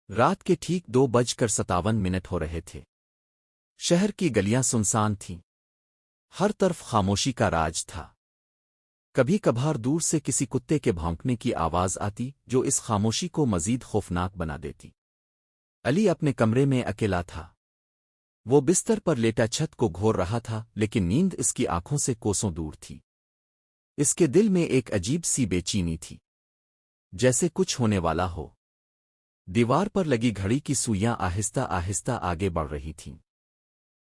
رات کے ٹھیک 2:57 ہو رہے تھے۔ شہر کی گلیاں سنسان تھیں، ہر طرف خاموشی کا راج تھا۔ کبھی کبھار دور سے کسی کتے کے بھونکنے کی آواز آتی جو اس خاموشی کو مزید خوفناک بنا دیتی۔ علی اپنے کمرے میں اکیلا تھا۔ وہ بستر پر لیٹا چھت کو گھور رہا تھا، لیکن نیند اس کی آنکھوں سے کوسوں دور تھی۔ اس کے دل میں ایک عجیب سی بے چینی تھی، جیسے کچھ ہونے والا ہو۔ دیوار پر لگی گھڑی کی سوئیاں آہستہ آہستہ آگے بڑھ رہی تھیں۔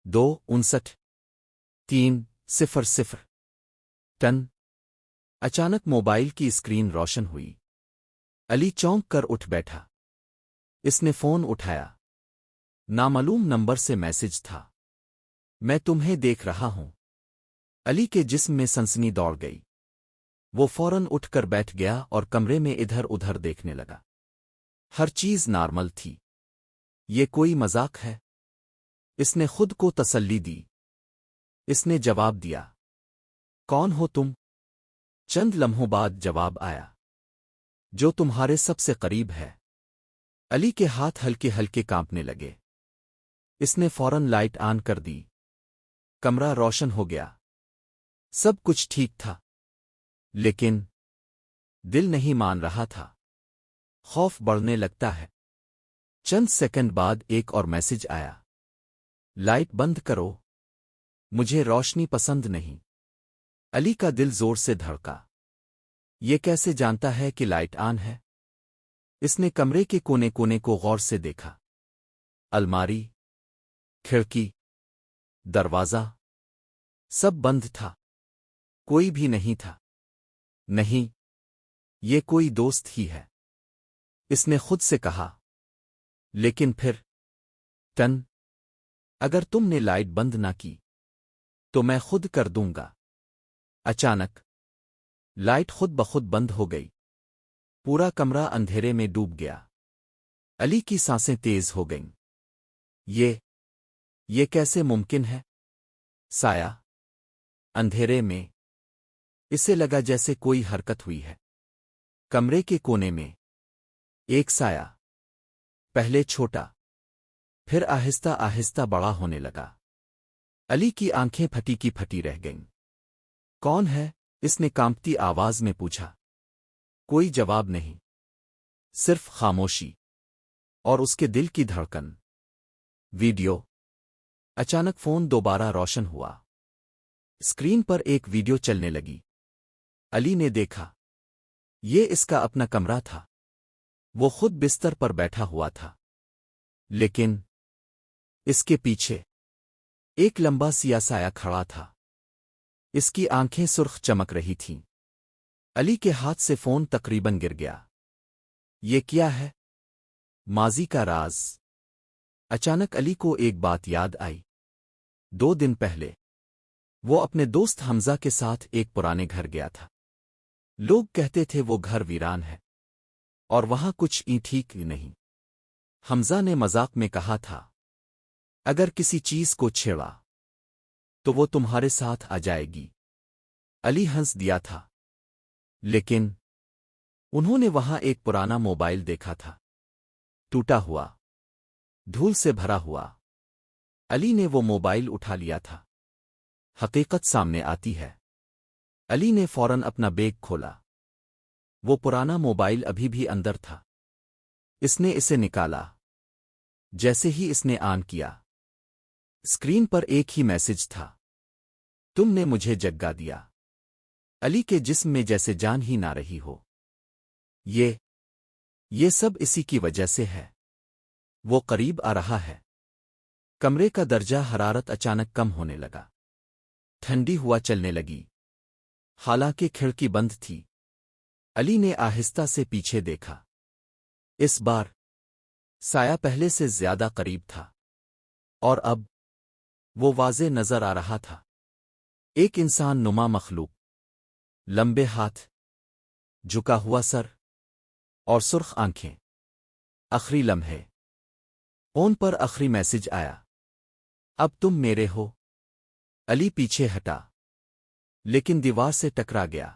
2:59 3:00 ٹن۔ اچانک موبائل کی اسکرین روشن ہوئی۔ علی چونک کر اٹھ بیٹھا۔ اس نے فون اٹھایا۔ نامعلوم نمبر سے میسج تھا۔ میں تمہیں دیکھ رہا ہوں۔ علی کے جسم میں سنسنی دوڑ گئی۔ وہ فوراً اٹھ کر بیٹھ گیا اور کمرے میں ادھر ادھر دیکھنے لگا۔ ہر چیز نارمل تھی۔ یہ کوئی مذاق ہے؟ اس نے خود کو تسلی دی۔ اس نے جواب دیا، کون ہو تم؟ چند لمحوں بعد جواب آیا، جو تمہارے سب سے قریب ہے۔ علی کے ہاتھ ہلکے ہلکے کانپنے لگے۔ اس نے فوراً لائٹ آن کر دی۔ کمرہ روشن ہو گیا۔ سب کچھ ٹھیک تھا، لیکن دل نہیں مان رہا تھا۔ خوف بڑھنے لگتا ہے۔ چند سیکنڈ بعد ایک اور میسج آیا، لائٹ بند کرو، مجھے روشنی پسند نہیں۔ علی کا دل زور سے دھڑکا۔ یہ کیسے جانتا ہے کہ لائٹ آن ہے؟ اس نے کمرے کے کونے کونے کو غور سے دیکھا۔ الماری، کھڑکی، دروازہ، سب بند تھا۔ کوئی بھی نہیں تھا۔ نہیں، یہ کوئی دوست ہی ہے، اس نے خود سے کہا۔ لیکن پھر اگر تم نے لائٹ بند نہ کی تو میں خود کر دوں گا۔ اچانک لائٹ خود بخود بند ہو گئی۔ پورا کمرہ اندھیرے میں ڈوب گیا۔ علی کی سانسیں تیز ہو گئیں۔ یہ کیسے ممکن ہے؟ سایہ، اندھیرے میں اسے لگا جیسے کوئی حرکت ہوئی ہے۔ کمرے کے کونے میں ایک سایہ، پہلے چھوٹا، پھر آہستہ آہستہ بڑا ہونے لگا۔ علی کی آنکھیں پھٹی کی پھٹی رہ گئیں۔ کون ہے؟ اس نے کانپتی آواز میں پوچھا۔ کوئی جواب نہیں، صرف خاموشی اور اس کے دل کی دھڑکن۔ ویڈیو۔ اچانک فون دوبارہ روشن ہوا۔ اسکرین پر ایک ویڈیو چلنے لگی۔ علی نے دیکھا، یہ اس کا اپنا کمرہ تھا۔ وہ خود بستر پر بیٹھا ہوا تھا، لیکن اس کے پیچھے ایک لمبا سیاہ سایہ کھڑا تھا۔ اس کی آنکھیں سرخ چمک رہی تھیں۔ علی کے ہاتھ سے فون تقریباً گر گیا۔ یہ کیا ہے؟ ماضی کا راز۔ اچانک علی کو ایک بات یاد آئی۔ 2 دن پہلے وہ اپنے دوست حمزہ کے ساتھ ایک پرانے گھر گیا تھا۔ لوگ کہتے تھے وہ گھر ویران ہے اور وہاں کچھ ٹھیک نہیں۔ حمزہ نے مذاق میں کہا تھا، اگر کسی چیز کو چھیڑا تو وہ تمہارے ساتھ آ جائے گی۔ علی ہنس دیا تھا، لیکن انہوں نے وہاں ایک پرانا موبائل دیکھا تھا، ٹوٹا ہوا، دھول سے بھرا ہوا۔ علی نے وہ موبائل اٹھا لیا تھا۔ حقیقت سامنے آتی ہے۔ علی نے فوراً اپنا بیگ کھولا۔ وہ پرانا موبائل ابھی بھی اندر تھا۔ اس نے اسے نکالا۔ جیسے ہی اس نے آن کیا، اسکرین پر ایک ہی میسج تھا، تم نے مجھے جگا دیا۔ علی کے جسم میں جیسے جان ہی نہ رہی ہو۔ یہ سب اسی کی وجہ سے ہے۔ وہ قریب آ رہا ہے۔ کمرے کا درجہ حرارت اچانک کم ہونے لگا۔ ٹھنڈی ہوا چلنے لگی، حالانکہ کھڑکی بند تھی۔ علی نے آہستہ سے پیچھے دیکھا۔ اس بار سایہ پہلے سے زیادہ قریب تھا، اور اب وہ واضح نظر آ رہا تھا۔ ایک انسان نما مخلوق، لمبے ہاتھ، جھکا ہوا سر اور سرخ آنکھیں۔ آخری لمحے فون پر آخری میسج آیا، اب تم میرے ہو۔ علی پیچھے ہٹا، لیکن دیوار سے ٹکرا گیا۔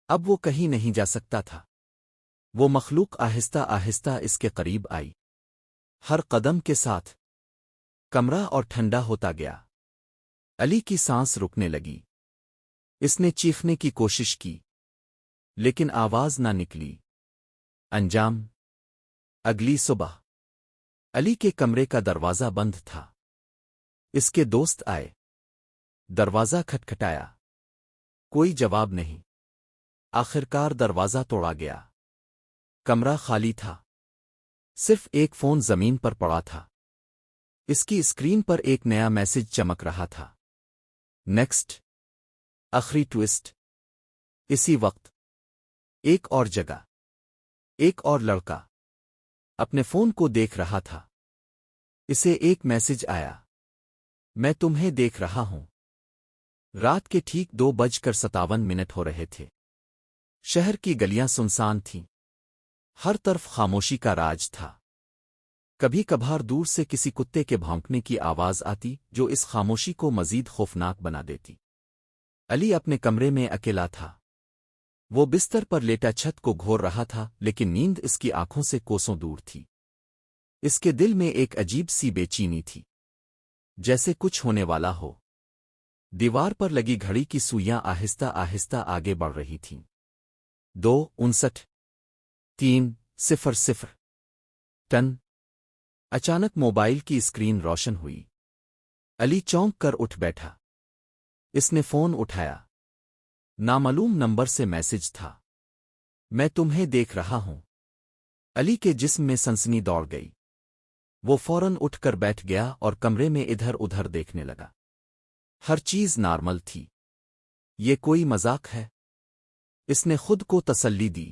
اب وہ کہیں نہیں جا سکتا تھا۔ وہ مخلوق آہستہ آہستہ اس کے قریب آئی۔ ہر قدم کے ساتھ کمرہ اور ٹھنڈا ہوتا گیا۔ علی کی سانس رکنے لگی۔ اس نے چیخنے کی کوشش کی لیکن آواز نہ نکلی۔ انجام اگلی صبح علی کے کمرے کا دروازہ بند تھا۔ اس کے دوست آئے، دروازہ کھٹکھٹایا، کوئی جواب نہیں۔ آخرکار دروازہ توڑا گیا۔ کمرہ خالی تھا، صرف ایک فون زمین پر پڑا تھا۔ اس کی اسکرین پر ایک نیا میسج چمک رہا تھا۔ نیکسٹ، آخری ٹویسٹ۔ اسی وقت ایک اور جگہ ایک اور لڑکا اپنے فون کو دیکھ رہا تھا۔ اسے ایک میسج آیا، میں تمہیں دیکھ رہا ہوں۔ رات کے ٹھیک 2:57 ہو رہے تھے۔ شہر کی گلیاں سنسان تھیں، ہر طرف خاموشی کا راج تھا۔ کبھی کبھار دور سے کسی کتے کے بھونکنے کی آواز آتی جو اس خاموشی کو مزید خوفناک بنا دیتی۔ علی اپنے کمرے میں اکیلا تھا۔ وہ بستر پر لیٹا چھت کو گھور رہا تھا لیکن نیند اس کی آنکھوں سے کوسوں دور تھی۔ اس کے دل میں ایک عجیب سی بے چینی تھی، جیسے کچھ ہونے والا ہو۔ دیوار پر لگی گھڑی کی سوئیاں آہستہ آہستہ آگے بڑھ رہی تھیں۔ 2:59 3:00 ٹن۔ اچانک موبائل کی اسکرین روشن ہوئی۔ علی چونک کر اٹھ بیٹھا۔ اس نے فون اٹھایا۔ نامعلوم نمبر سے میسج تھا، میں تمہیں دیکھ رہا ہوں۔ علی کے جسم میں سنسنی دوڑ گئی۔ وہ فوراً اٹھ کر بیٹھ گیا اور کمرے میں ادھر ادھر دیکھنے لگا۔ ہر چیز نارمل تھی۔ یہ کوئی مذاق ہے؟ اس نے خود کو تسلی دی۔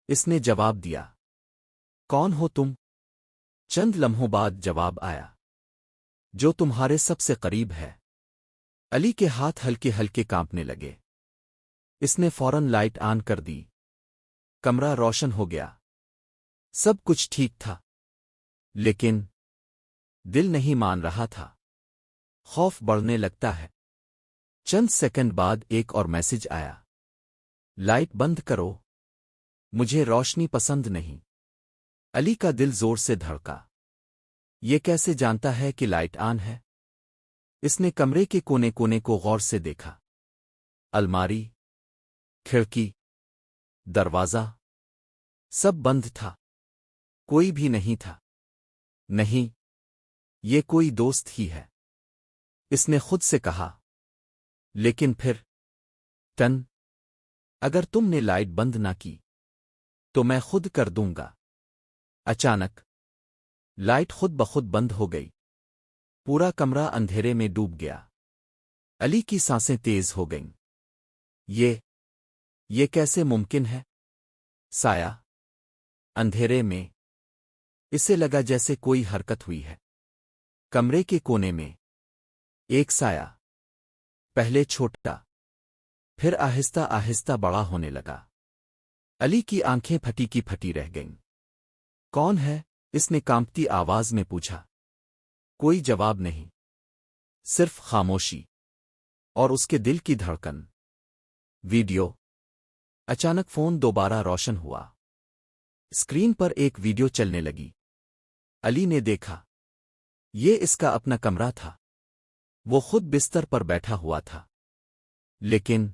اس نے جواب دیا، کون ہو تم؟ چند لمحوں بعد جواب آیا، جو تمہارے سب سے قریب ہے۔ علی کے ہاتھ ہلکے ہلکے کانپنے لگے۔ اس نے فوراً لائٹ آن کر دی۔ کمرہ روشن ہو گیا۔ سب کچھ ٹھیک تھا، لیکن دل نہیں مان رہا تھا۔ خوف بڑھنے لگتا ہے۔ چند سیکنڈ بعد ایک اور میسج آیا، لائٹ بند کرو، مجھے روشنی پسند نہیں۔ علی کا دل زور سے دھڑکا۔ یہ کیسے جانتا ہے کہ لائٹ آن ہے؟ اس نے کمرے کے کونے کونے کو غور سے دیکھا۔ الماری، کھڑکی، دروازہ، سب بند تھا۔ کوئی بھی نہیں تھا۔ نہیں، یہ کوئی دوست ہی ہے، اس نے خود سے کہا۔ لیکن پھر ٹن، اگر تم نے لائٹ بند نہ کی تو میں خود کر دوں گا۔ اچانک لائٹ خود بخود بند ہو گئی۔ پورا کمرہ اندھیرے میں ڈوب گیا۔ علی کی سانسیں تیز ہو گئیں۔ یہ کیسے ممکن ہے؟ سایہ، اندھیرے میں اسے لگا جیسے کوئی حرکت ہوئی ہے۔ کمرے کے کونے میں ایک سایہ، پہلے چھوٹا، پھر آہستہ آہستہ بڑا ہونے لگا۔ علی کی آنکھیں پھٹی کی پھٹی رہ گئیں۔ کون ہے؟ اس نے کانپتی آواز میں پوچھا۔ کوئی جواب نہیں، صرف خاموشی اور اس کے دل کی دھڑکن۔ ویڈیو۔ اچانک فون دوبارہ روشن ہوا۔ اسکرین پر ایک ویڈیو چلنے لگی۔ علی نے دیکھا، یہ اس کا اپنا کمرہ تھا۔ وہ خود بستر پر بیٹھا ہوا تھا، لیکن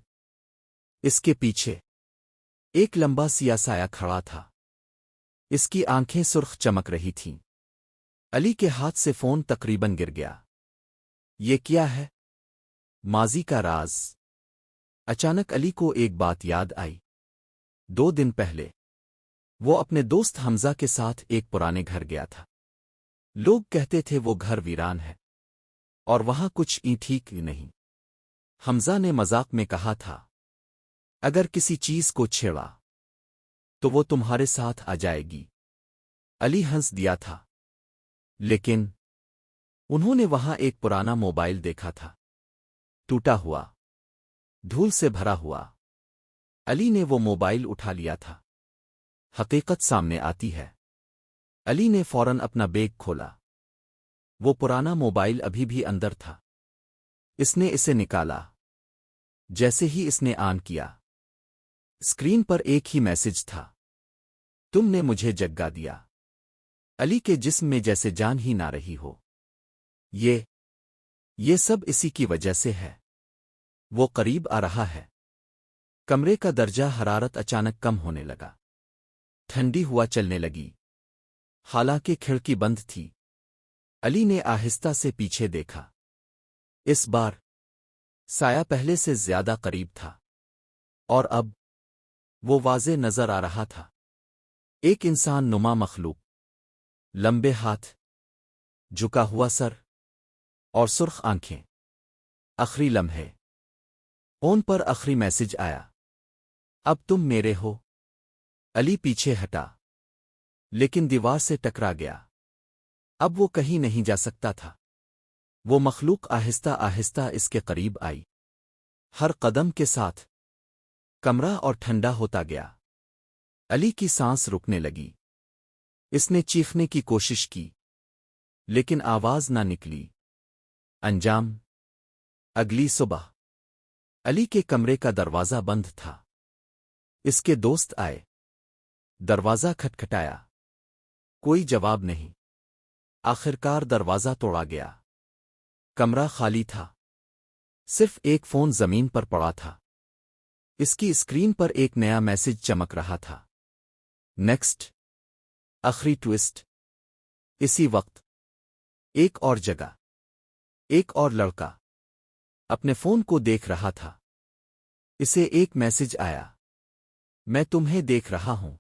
اس کے پیچھے ایک لمبا سیاہ سایہ کھڑا تھا۔ اس کی آنکھیں سرخ چمک رہی تھیں۔ علی کے ہاتھ سے فون تقریباً گر گیا۔ یہ کیا ہے؟ ماضی کا راز۔ اچانک علی کو ایک بات یاد آئی۔ 2 دن پہلے وہ اپنے دوست حمزہ کے ساتھ ایک پرانے گھر گیا تھا۔ لوگ کہتے تھے وہ گھر ویران ہے اور وہاں کچھ ٹھیک نہیں۔ حمزہ نے مذاق میں کہا تھا، اگر کسی چیز کو چھیڑا تو وہ تمہارے ساتھ آ جائے گی۔ علی ہنس دیا تھا، لیکن انہوں نے وہاں ایک پرانا موبائل دیکھا تھا، ٹوٹا ہوا، دھول سے بھرا ہوا۔ علی نے وہ موبائل اٹھا لیا تھا۔ حقیقت سامنے آتی ہے۔ علی نے فوراً اپنا بیگ کھولا۔ وہ پرانا موبائل ابھی بھی اندر تھا۔ اس نے اسے نکالا۔ جیسے ہی اس نے آن کیا، اسکرین پر ایک ہی میسج تھا، تم نے مجھے جگا دیا۔ علی کے جسم میں جیسے جان ہی نہ رہی ہو۔ یہ سب اسی کی وجہ سے ہے۔ وہ قریب آ رہا ہے۔ کمرے کا درجہ حرارت اچانک کم ہونے لگا۔ ٹھنڈی ہوا چلنے لگی، حالانکہ کھڑکی بند تھی۔ علی نے آہستہ سے پیچھے دیکھا۔ اس بار سایہ پہلے سے زیادہ قریب تھا، اور اب وہ واضح نظر آ رہا تھا۔ ایک انسان نما مخلوق، لمبے ہاتھ، جھکا ہوا سر، اور سرخ آنکھیں۔ آخری لمحے فون پر آخری میسج آیا، اب تم میرے ہو۔ علی پیچھے ہٹا، لیکن دیوار سے ٹکرا گیا۔ اب وہ کہیں نہیں جا سکتا تھا۔ وہ مخلوق آہستہ آہستہ اس کے قریب آئی، ہر قدم کے ساتھ کمرہ اور ٹھنڈا ہوتا گیا۔ علی کی سانس رکنے لگی۔ اس نے چیخنے کی کوشش کی، لیکن آواز نہ نکلی۔ انجام اگلی صبح علی کے کمرے کا دروازہ بند تھا۔ اس کے دوست آئے، دروازہ کھٹکھٹایا، کوئی جواب نہیں۔ آخرکار دروازہ توڑا گیا۔ کمرہ خالی تھا، صرف ایک فون زمین پر پڑا تھا۔ اس کی اسکرین پر ایک نیا میسج چمک رہا تھا، نیکسٹ۔ آخری ٹوسٹ۔ اسی وقت ایک اور جگہ ایک اور لڑکا اپنے فون کو دیکھ رہا تھا۔ اسے ایک میسج آیا، میں تمہیں دیکھ رہا ہوں۔